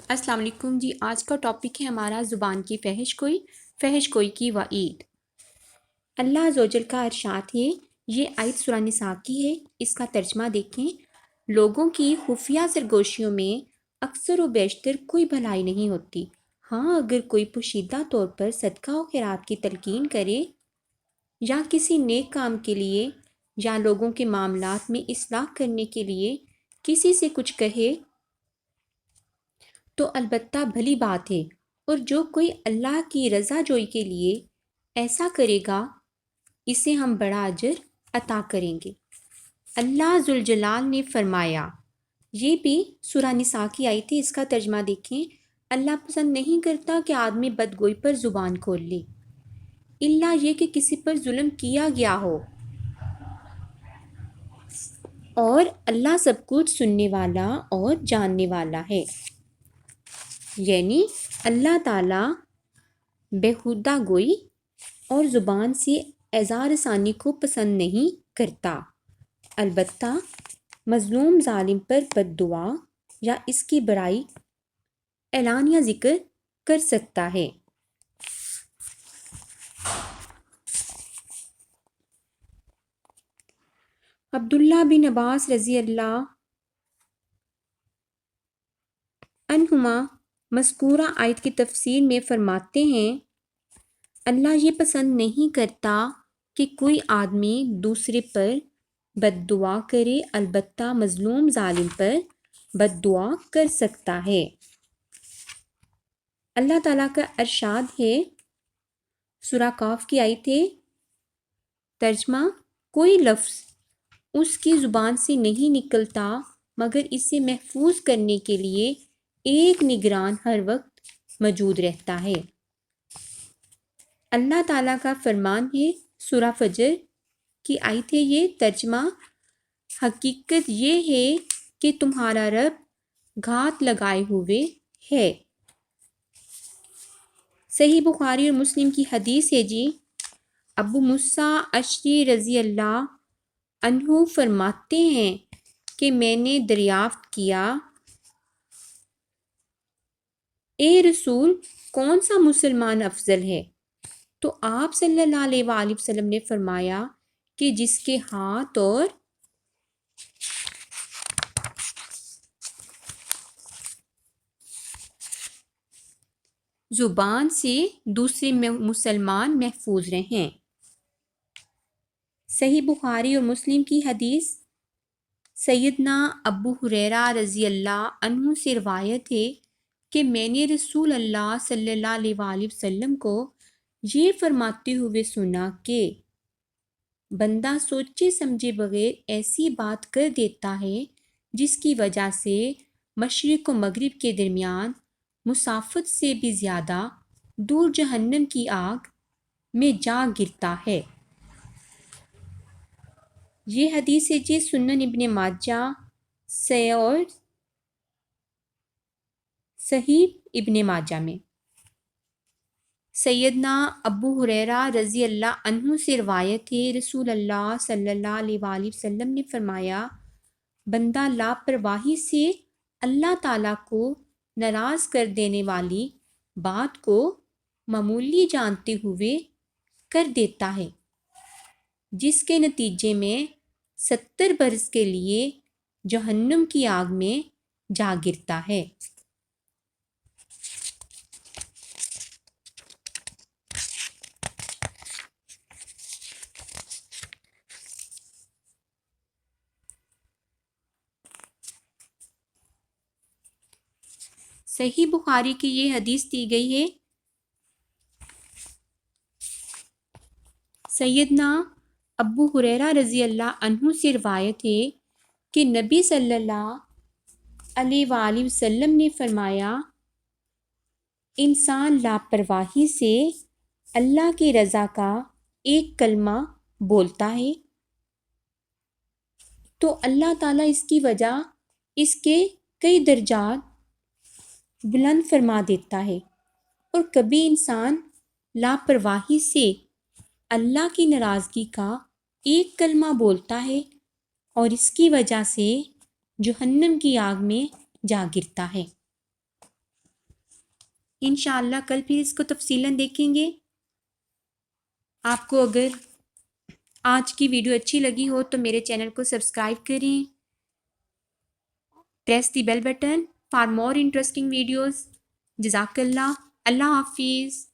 السلام علیکم جی۔ آج کا ٹاپک ہے ہمارا زبان کی فحش کوئی کی وعید۔ اللہ عز و جل کا ارشاد ہے، یہ آیت سورہ نساء کی ہے۔ اس کا ترجمہ دیکھیں۔ لوگوں کی خفیہ سرگوشیوں میں اکثر و بیشتر کوئی بھلائی نہیں ہوتی، ہاں اگر کوئی پوشیدہ طور پر صدقہ و خیرات کی تلقین کرے یا کسی نیک کام کے لیے یا لوگوں کے معاملات میں اصلاح کرنے کے لیے کسی سے کچھ کہے تو البتہ بھلی بات ہے، اور جو کوئی اللہ کی رضا جوئی کے لیے ایسا کرے گا اسے ہم بڑا اجر عطا کریں گے۔ اللہ ذوالجلال نے فرمایا، یہ بھی سورہ نساء کی آئی تھی، اس کا ترجمہ دیکھیں۔ اللہ پسند نہیں کرتا کہ آدمی بدگوئی پر زبان کھول لے، الا یہ کہ کسی پر ظلم کیا گیا ہو، اور اللہ سب کچھ سننے والا اور جاننے والا ہے۔ یعنی اللہ تعالیٰ بیہودہ گوئی اور زبان سے اعزار ثانی کو پسند نہیں کرتا، البتہ مظلوم ظالم پر بد دعا یا اس کی برائی اعلانیہ ذکر کر سکتا ہے۔ عبداللہ بن عباس رضی اللہ عنہما مذکورہ آیت کی تفسیر میں فرماتے ہیں، اللہ یہ پسند نہیں کرتا کہ کوئی آدمی دوسرے پر بد دعا کرے، البتہ مظلوم ظالم پر بد دعا کر سکتا ہے۔ اللہ تعالیٰ کا ارشاد ہے، سورہ قاف کی آیت ہے۔ ترجمہ، کوئی لفظ اس کی زبان سے نہیں نکلتا مگر اسے محفوظ کرنے کے لیے ایک نگران ہر وقت موجود رہتا ہے۔ اللہ تعالیٰ کا فرمان ہے، سورہ فجر کی آیت ہے یہ۔ ترجمہ، حقیقت یہ ہے کہ تمہارا رب گھات لگائے ہوئے ہے۔ صحیح بخاری اور مسلم کی حدیث ہے جی۔ ابو موسیٰ اشعری رضی اللہ عنہ فرماتے ہیں کہ میں نے دریافت کیا، اے رسول، کون سا مسلمان افضل ہے؟ تو آپ صلی اللہ علیہ وآلہ وسلم نے فرمایا کہ جس کے ہاتھ اور زبان سے دوسرے مسلمان محفوظ رہیں۔ صحیح بخاری اور مسلم کی حدیث، سیدنا ابو ہریرہ رضی اللہ عنہ سے روایت ہے کہ میں نے رسول اللہ صلی اللہ علیہ وآلہ وسلم کو یہ فرماتے ہوئے سنا کہ بندہ سوچے سمجھے بغیر ایسی بات کر دیتا ہے جس کی وجہ سے مشرق و مغرب کے درمیان مسافت سے بھی زیادہ دور جہنم کی آگ میں جا گرتا ہے۔ یہ حدیث ہے جی سنن ابن ماجہ اور صحیح ابن ماجہ میں۔ سیدنا ابو ہریرہ رضی اللہ عنہ سے روایت ہے، رسول اللہ صلی اللہ علیہ وآلہ وسلم نے فرمایا، بندہ لاپرواہی سے اللہ تعالیٰ کو ناراض کر دینے والی بات کو معمولی جانتے ہوئے کر دیتا ہے، جس کے نتیجے میں 70 برس کے لیے جہنم کی آگ میں جا گرتا ہے۔ صحیح بخاری کی یہ حدیث دی گئی ہے۔ سیدنا ابو ہریرہ رضی اللہ عنہ سے روایت ہے کہ نبی صلی اللہ علیہ وآلہ وسلم نے فرمایا، انسان لاپرواہی سے اللہ کی رضا کا ایک کلمہ بولتا ہے تو اللہ تعالیٰ اس کی وجہ اس کے کئی درجات بلند فرما دیتا ہے، اور کبھی انسان لاپرواہی سے اللہ کی ناراضگی کا ایک کلمہ بولتا ہے اور اس کی وجہ سے جہنم کی آگ میں جا گرتا ہے۔ انشاءاللہ کل پھر اس کو تفصیلاً دیکھیں گے۔ آپ کو اگر آج کی ویڈیو اچھی لگی ہو تو میرے چینل کو سبسکرائب کریں، press the bell button for more interesting videos. جزاک اللہ، اللہ حافظ۔